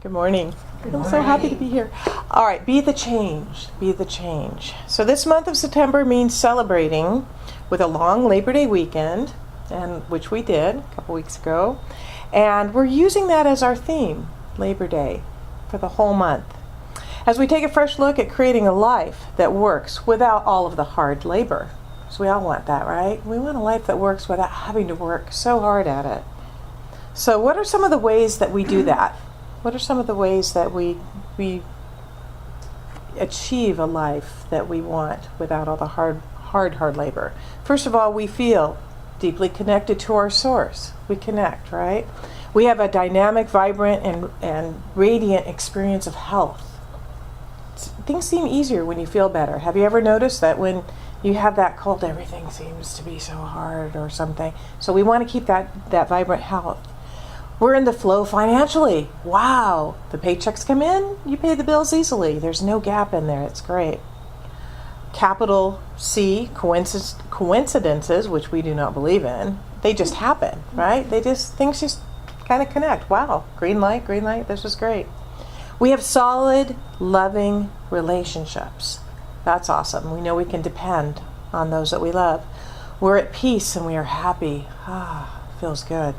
Good morning. I'm so happy to be here. All right, be the change. Be the change. So this month of September means celebrating with a long Labor Day weekend, and which we did a couple weeks ago. And we're using that as our theme, Labor Day, for the whole month. As we take a fresh look at creating a life that works without all of the hard labor. So we all want that, right? We want a life that works without having to work so hard at it. So what are some of the ways that we do that? What are some of the ways that we achieve a life that we want without all the hard labor? First of all, we feel deeply connected to our source. We connect, right? We have a dynamic, vibrant, and radiant experience of health. Things seem easier when you feel better. Have you ever noticed that when you have that cold, everything seems to be so hard or something? So we want to keep that vibrant health. We're in the flow financially. Wow. The paychecks come in, you pay the bills easily. There's no gap in there. It's great. Capital C, coincidences, which we do not believe in, they just happen, right? Things just kind of connect. Wow. Green light, this is great. We have solid, loving relationships. That's awesome. We know we can depend on those that we love. We're at peace and we are happy. Feels good.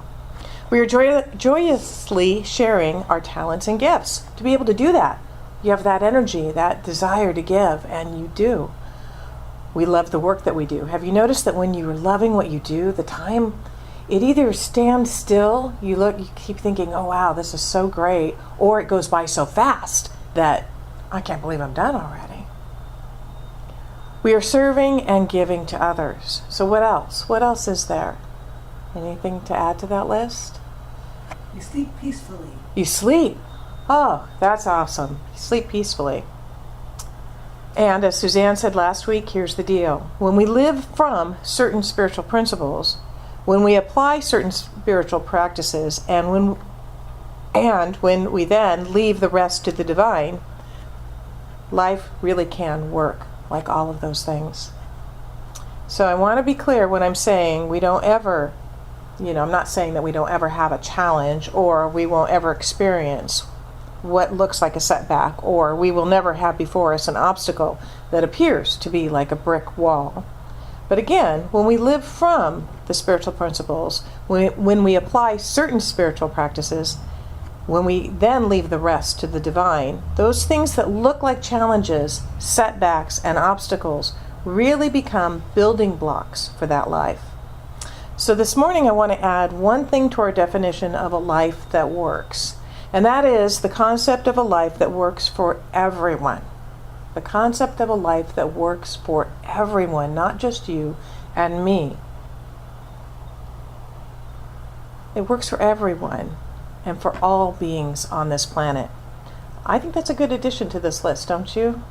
We are joyously sharing our talents and gifts. To be able to do that, you have that energy, that desire to give, and you do. We love the work that we do. Have you noticed that when you're loving what you do, the time, it either stands still, you keep thinking, oh wow, this is so great, or it goes by so fast that I can't believe I'm done already. We are serving and giving to others. So what else? What else is there? Anything to add to that list? You sleep peacefully. You sleep. Oh, that's awesome. You sleep peacefully. And as Suzanne said last week, here's the deal. When we live from certain spiritual principles, when we apply certain spiritual practices, and when we then leave the rest to the divine, life really can work like all of those things. So I want to be clear when I'm saying we don't ever, I'm not saying that we don't ever have a challenge or we won't ever experience what looks like a setback, or we will never have before us an obstacle that appears to be like a brick wall. But again, when we live from the spiritual principles, when we apply certain spiritual practices, when we then leave the rest to the divine, those things that look like challenges, setbacks, and obstacles really become building blocks for that life. So this morning I want to add one thing to our definition of a life that works, and that is the concept of a life that works for everyone. The concept of a life that works for everyone, not just you and me. It works for everyone and for all beings on this planet. I think that's a good addition to this list, don't you?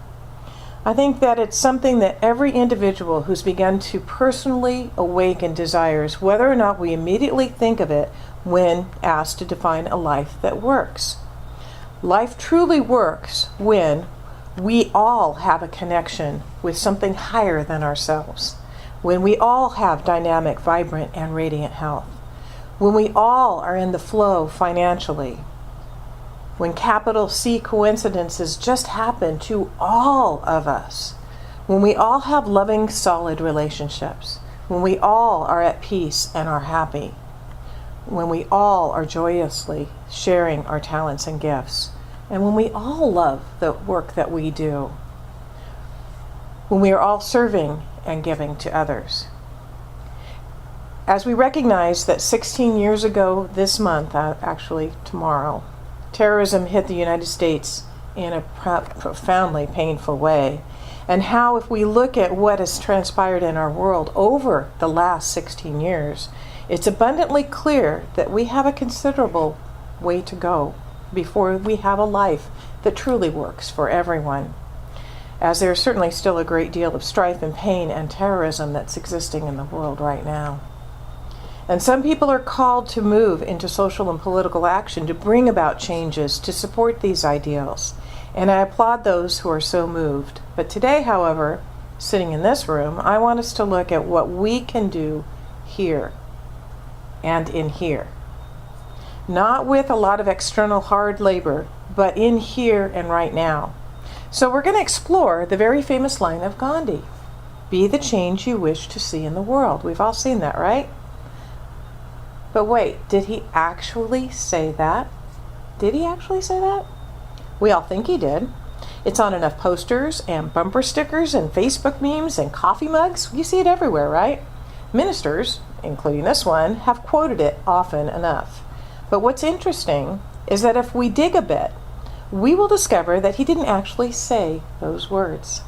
I think that it's something that every individual who's begun to personally awaken desires, whether or not we immediately think of it when asked to define a life that works. Life truly works when we all have a connection with something higher than ourselves, when we all have dynamic, vibrant, and radiant health, when we all are in the flow financially, when capital C coincidences just happen to all of us, when we all have loving, solid relationships, when we all are at peace and are happy, when we all are joyously sharing our talents and gifts, and when we all love the work that we do, when we are all serving and giving to others. As we recognize that 16 years ago this month, actually tomorrow, terrorism hit the United States in a profoundly painful way, and how if we look at what has transpired in our world over the last 16 years, it's abundantly clear that we have a considerable way to go before we have a life that truly works for everyone, as there's certainly still a great deal of strife and pain and terrorism that's existing in the world right now. And some people are called to move into social and political action to bring about changes to support these ideals. And I applaud those who are so moved. But today, however, sitting in this room, I want us to look at what we can do here and in here. not with a lot of external hard labor, but in here and right now. So we're going to explore the very famous line of Gandhi, "Be the change you wish to see in the world." We've all seen that, right? But wait, did he actually say that? Did he actually say that? We all think he did. It's on enough posters and bumper stickers and Facebook memes and coffee mugs. You see it everywhere, right? Ministers, including this one, have quoted it often enough. But what's interesting is that if we dig a bit, we will discover that he didn't actually say those words.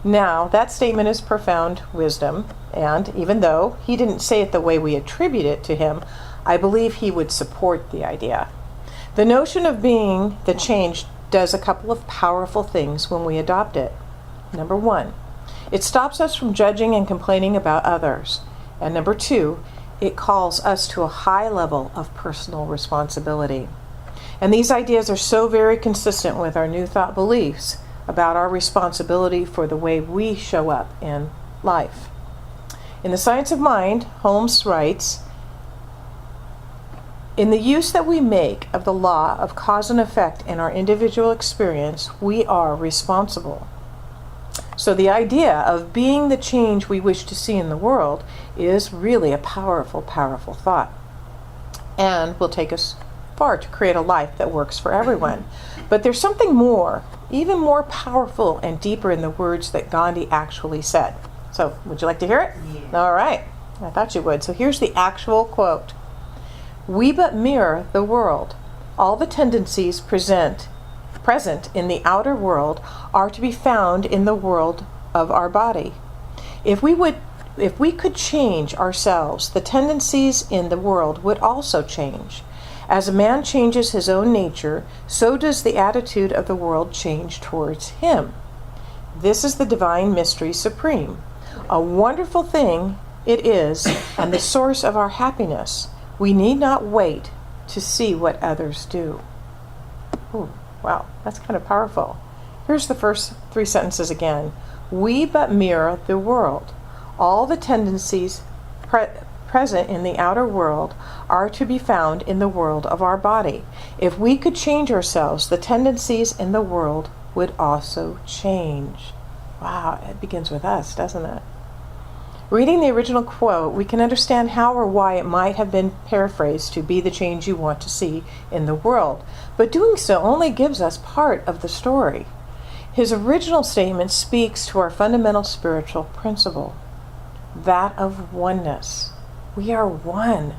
Now, that statement is profound wisdom, and even though he didn't say it the way we attribute it to him, I believe he would support the idea. The notion of being the change does a couple of powerful things when we adopt it. Number one, it stops us from judging and complaining about others. And number two, it calls us to a high level of personal responsibility. And these ideas are so very consistent with our New Thought beliefs about our responsibility for the way we show up in life. In The Science of Mind, Holmes writes, "In the use that we make of the law of cause and effect in our individual experience, we are responsible." So the idea of being the change we wish to see in the world is really a powerful, powerful thought, and will take us far to create a life that works for everyone. But there's something more, even more powerful and deeper in the words that Gandhi actually said. So would you like to hear it? Yeah. All right. I thought you would. So here's the actual quote. "We but mirror the world. All the tendencies present in the outer world are to be found in the world of our body. If we could change ourselves, the tendencies in the world would also change. As a man changes his own nature, so does the attitude of the world change towards him. This is the divine mystery supreme. A wonderful thing it is, and the source of our happiness. We need not wait to see what others do." Ooh, wow, that's kind of powerful. Here's the first three sentences again. "We but mirror the world. All the tendencies present in the outer world are to be found in the world of our body. If we could change ourselves, the tendencies in the world would also change." Wow, it begins with us, doesn't it? Reading the original quote, we can understand how or why it might have been paraphrased to "be the change you want to see in the world," but doing so only gives us part of the story. His original statement speaks to our fundamental spiritual principle, that of oneness. We are one.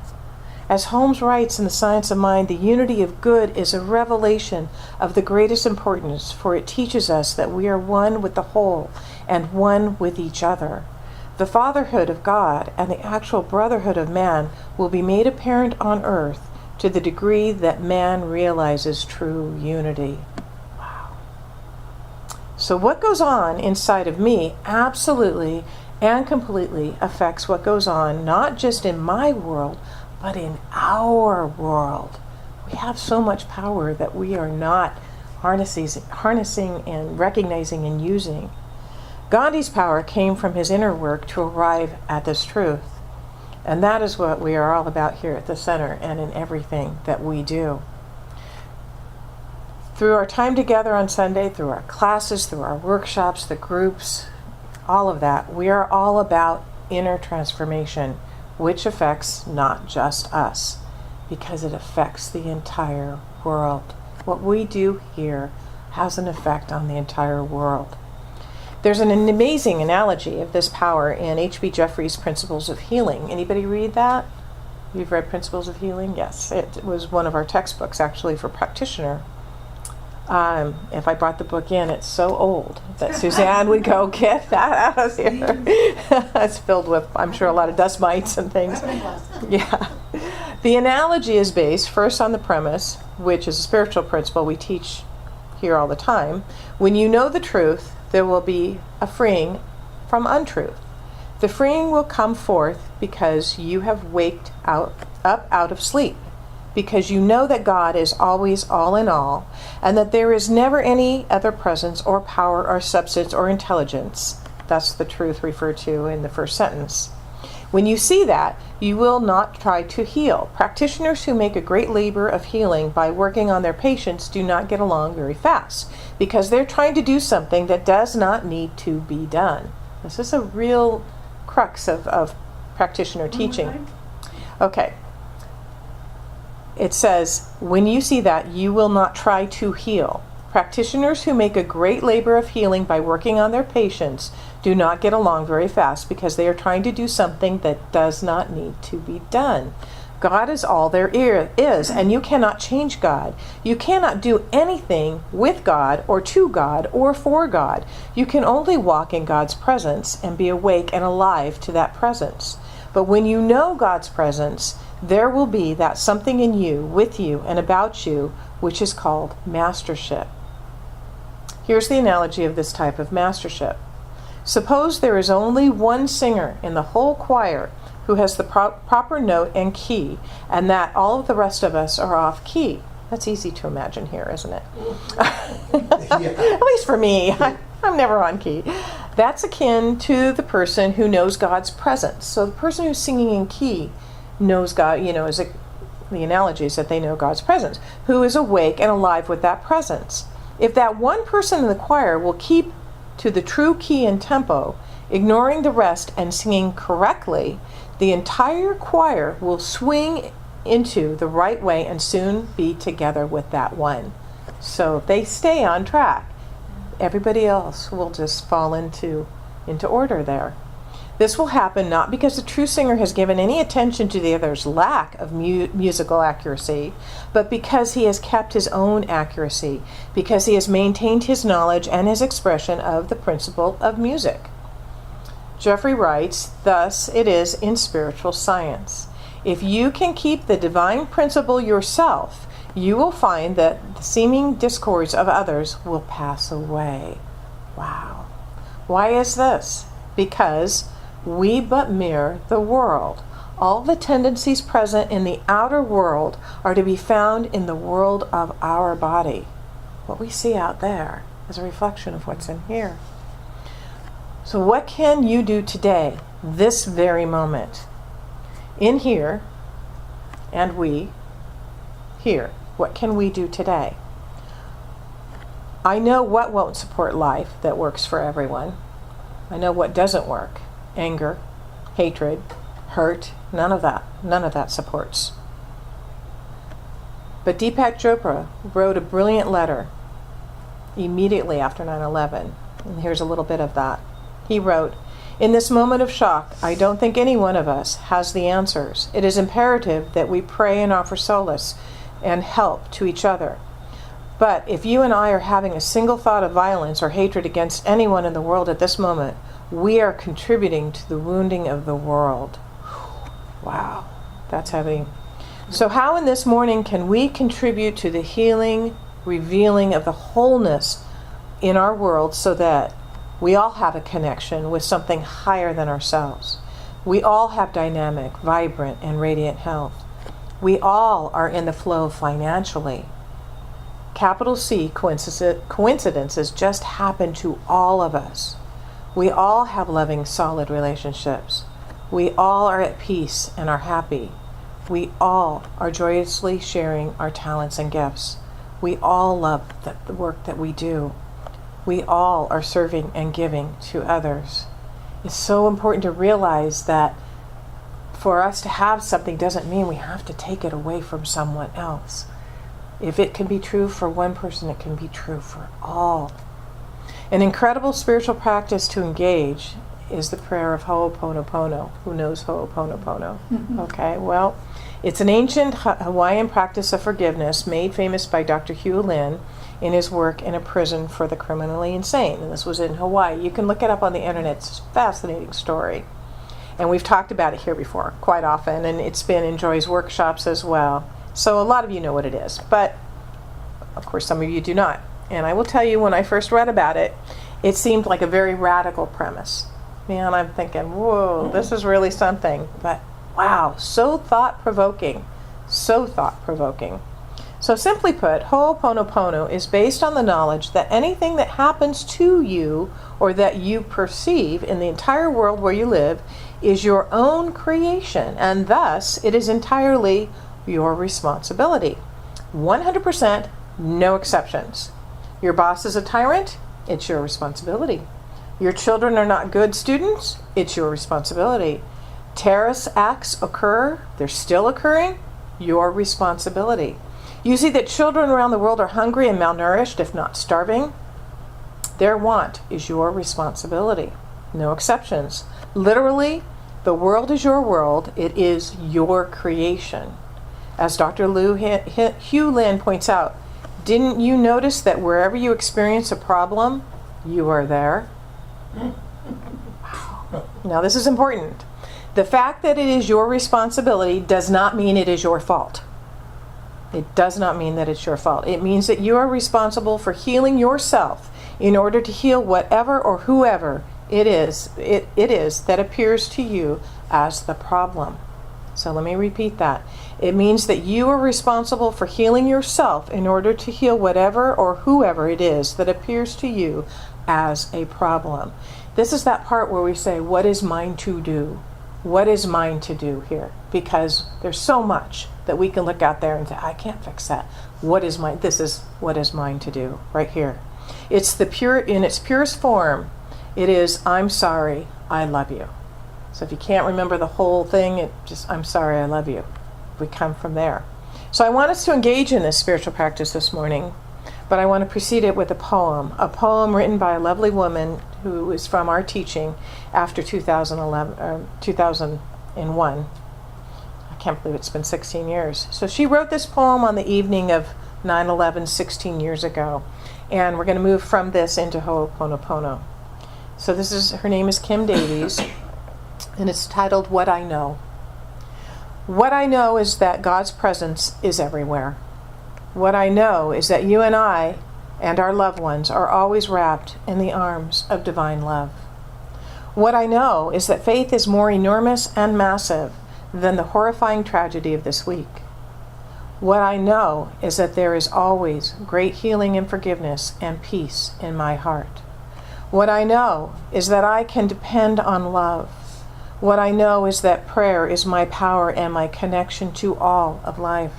As Holmes writes in The Science of Mind, the unity of good is a revelation of the greatest importance, for it teaches us that we are one with the whole and one with each other. The fatherhood of God and the actual brotherhood of man will be made apparent on earth to the degree that man realizes true unity. Wow. So what goes on inside of me absolutely and completely affects what goes on not just in my world, but in our world. We have so much power that we are not harnessing and recognizing and using. Gandhi's power came from his inner work to arrive at this truth. And that is what we are all about here at the center and in everything that we do. Through our time together on Sunday, through our classes, through our workshops, the groups, all of that, we are all about inner transformation, which affects not just us, because it affects the entire world. What we do here has an effect on the entire world. There's an amazing analogy of this power in H.B. Jeffries' Principles of Healing. Anybody read that? You've read Principles of Healing? Yes, it was one of our textbooks actually for practitioner. If I brought the book in, it's so old that Suzanne would go, "Get that out of here." It's filled with, I'm sure, a lot of dust mites and things. Yeah. The analogy is based first on the premise, which is a spiritual principle we teach here all the time. When you know the truth, there will be a freeing from untruth. The freeing will come forth because you have waked up out of sleep, because you know that God is always all in all, and that there is never any other presence or power or substance or intelligence. That's the truth referred to in the first sentence. When you see that, you will not try to heal. Practitioners who make a great labor of healing by working on their patients do not get along very fast because they're trying to do something that does not need to be done. This is a real crux of practitioner teaching. Okay. It says, when you see that, you will not try to heal. Practitioners who make a great labor of healing by working on their patients do not get along very fast because they are trying to do something that does not need to be done. God is all there is, and you cannot change God. You cannot do anything with God or to God or for God. You can only walk in God's presence and be awake and alive to that presence. But when you know God's presence, there will be that something in you, with you, and about you, which is called mastership. Here's the analogy of this type of mastership. Suppose there is only one singer in the whole choir who has the proper note and key, and that all of the rest of us are off key. That's easy to imagine here, isn't it? At least for me. I'm never on key. That's akin to the person who knows God's presence. So the person who's singing in key knows God, the analogy is that they know God's presence, who is awake and alive with that presence. If that one person in the choir will keep to the true key and tempo, ignoring the rest and singing correctly, the entire choir will swing into the right way and soon be together with that one. So if they stay on track, everybody else will just fall into order there. This will happen not because the true singer has given any attention to the other's lack of musical accuracy, but because he has kept his own accuracy, because he has maintained his knowledge and his expression of the principle of music. Jeffrey writes, thus it is in spiritual science. If you can keep the divine principle yourself, you will find that the seeming discords of others will pass away. Wow. Why is this? Because we but mirror the world. All the tendencies present in the outer world are to be found in the world of our body. What we see out there is a reflection of what's in here. So what can you do today, this very moment? In here, and we, here. What can we do today? I know what won't support life that works for everyone. I know what doesn't work. Anger, hatred, hurt, none of that supports. But Deepak Chopra wrote a brilliant letter immediately after 9/11, and here's a little bit of that. He wrote, in this moment of shock, I don't think any one of us has the answers. It is imperative that we pray and offer solace and help to each other. But if you and I are having a single thought of violence or hatred against anyone in the world at this moment, we are contributing to the wounding of the world. Wow, that's heavy. So how in this morning can we contribute to the healing, revealing of the wholeness in our world so that we all have a connection with something higher than ourselves? We all have dynamic, vibrant, and radiant health. We all are in the flow financially. Capital C coincidences just happen to all of us. We all have loving, solid relationships. We all are at peace and are happy. We all are joyously sharing our talents and gifts. We all love the work that we do. We all are serving and giving to others. It's so important to realize that for us to have something doesn't mean we have to take it away from someone else. If it can be true for one person, it can be true for all. An incredible spiritual practice to engage is the prayer of Ho'oponopono. Who knows Ho'oponopono? Okay, well, it's an ancient Hawaiian practice of forgiveness made famous by Dr. Hugh Lin in his work in a prison for the criminally insane. And this was in Hawaii. You can look it up on the internet. It's a fascinating story. And we've talked about it here before quite often, and it's been in Joy's workshops as well. So a lot of you know what it is, but of course some of you do not. And I will tell you, when I first read about it, it seemed like a very radical premise. Man, I'm thinking, whoa, this is really something. But wow, so thought-provoking. So thought-provoking. So simply put, Ho'oponopono is based on the knowledge that anything that happens to you or that you perceive in the entire world where you live is your own creation, and thus it is entirely your responsibility. 100%, no exceptions. Your boss is a tyrant, it's your responsibility. Your children are not good students, it's your responsibility. Terrorist acts occur, they're still occurring, your responsibility. You see that children around the world are hungry and malnourished, if not starving. Their want is your responsibility. No exceptions. Literally, the world is your world. It is your creation. As Dr. Hugh Lin points out, didn't you notice that wherever you experience a problem, you are there? Wow. Now, this is important. The fact that it is your responsibility does not mean it is your fault. It does not mean that it's your fault. It means that you are responsible for healing yourself in order to heal whatever or whoever it is that appears to you as the problem. So let me repeat that. It means that you are responsible for healing yourself in order to heal whatever or whoever it is that appears to you as a problem. This is that part where we say, what is mine to do? What is mine to do here? Because there's so much that we can look out there and say, I can't fix that. What is mine? This is what is mine to do right here. It's the pure, in its purest form, it is, I'm sorry, I love you. So if you can't remember the whole thing, it just, I'm sorry, I love you. We come from there. So I want us to engage in this spiritual practice this morning, but I want to precede it with a poem written by a lovely woman who is from our teaching after 2001. I can't believe it's been 16 years. So she wrote this poem on the evening of 9/11, 16 years ago. And we're going to move from this into Ho'oponopono. So her name is Kim Davies, and it's titled What I Know. What I know is that God's presence is everywhere. What I know is that you and I and our loved ones are always wrapped in the arms of divine love. What I know is that faith is more enormous and massive than the horrifying tragedy of this week. What I know is that there is always great healing and forgiveness and peace in my heart. What I know is that I can depend on love. What I know is that prayer is my power and my connection to all of life.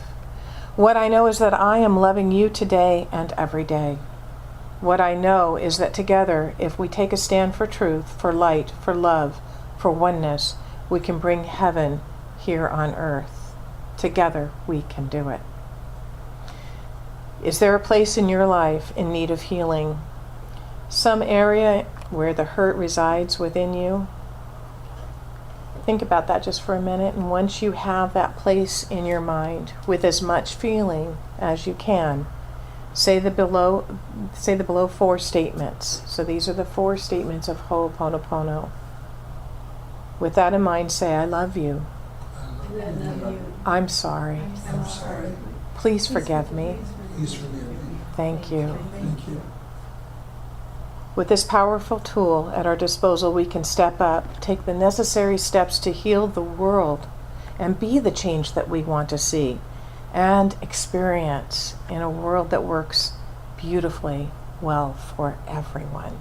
What I know is that I am loving you today and every day. What I know is that together, if we take a stand for truth, for light, for love, for oneness, we can bring heaven here on earth. Together, we can do it. Is there a place in your life in need of healing? Some area where the hurt resides within you? Think about that just for a minute, and once you have that place in your mind with as much feeling as you can, say the below 4 statements. So these are the 4 statements of Ho'oponopono. With that in mind, say, I love you. I love you. I'm sorry. I'm sorry. Please forgive me. Please forgive me. Thank you. Thank you. With this powerful tool at our disposal, we can step up, take the necessary steps to heal the world, and be the change that we want to see and experience in a world that works beautifully well for everyone.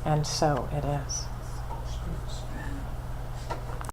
And so it is.